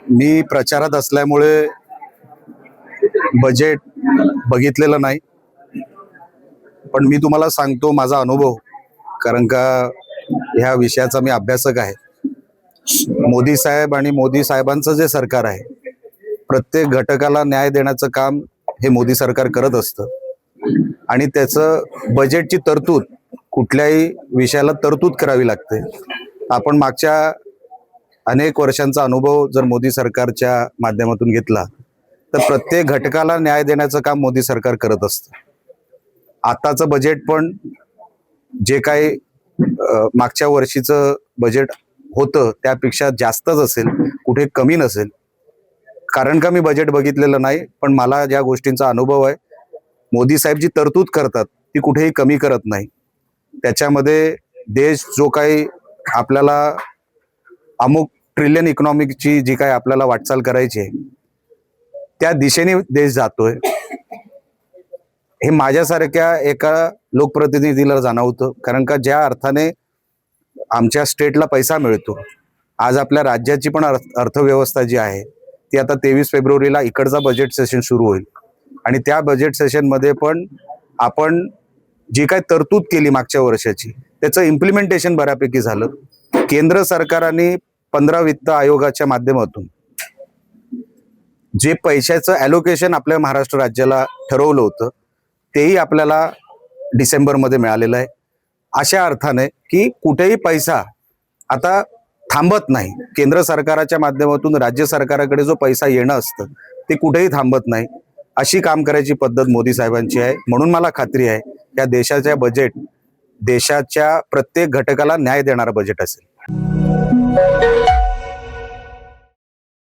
मी प्रचारात असल्यामुळे बजेट बघितलेलं नाही, पण मी तुम्हाला सांगतो माझा अनुभव, कारण का ह्या विषयाचा मी अभ्यासक आहे. मोदी साहेब आणि मोदी साहेबांचं जे सरकार आहे, प्रत्येक घटकाला न्याय देण्याचं काम हे मोदी सरकार करत असतं आणि त्याचं बजेटची तरतूद कुठल्याही विषयाला तरतूद करावी लागते. आपण मागच्या अनेक वर्षांचा अनुभव जर मोदी सरकारच्या माध्यमातून घेतला तर प्रत्येक घटकाला न्याय देण्याचं काम मोदी सरकार करत असतं. आताचं बजेट पण जे काही मागच्या वर्षीचं बजेट होतं त्यापेक्षा जास्तच असेल, कुठे कमी नसेल. कारण का मी बजेट बघितलेलं नाही, पण मला ज्या गोष्टींचा अनुभव आहे, मोदी साहेब जी तरतूद करतात ती कुठेही कमी करत नाही. त्याच्यामध्ये देश जो काही आपल्याला अमुक ट्रिलियन इकॉनॉमिकची जी काही आपल्याला वाटचाल करायची आहे त्या दिशेने देश जातोय हे माझ्यासारख्या एका लोकप्रतिनिधीला जाणवतं. कारण का ज्या अर्थाने आमच्या स्टेटला पैसा मिळतो, आज आपल्या राज्याची पण अर्थव्यवस्था जी आहे ती आता 23 फेब्रुवारीला इकडचा बजेट सेशन सुरू होईल आणि त्या बजेट सेशनमध्ये पण आपण जी काय तरतूद केली मागच्या वर्षाची त्याचं इम्प्लिमेंटेशन बऱ्यापैकी झालं. केंद्र सरकारने 15 वित्त आयोगाच्या माध्यमातून जे पैशाचं ॲलोकेशन आपल्या महाराष्ट्र राज्याला ठरवलं होतं तेही आपल्याला डिसेंबरमध्ये मिळालेलं आहे. अशा अर्थाने की कुठेही पैसा आता थांबत नाही. केंद्र सरकारच्या माध्यमातून राज्य सरकाराकडे जो पैसा येणं असतं ते कुठेही थांबत नाही. अशी काम करायची पद्धत मोदी साहेबांची आहे. म्हणून मला खात्री आहे या देशाच्या बजेट देशाच्या प्रत्येक घटकाला न्याय देणारं बजेट असेल.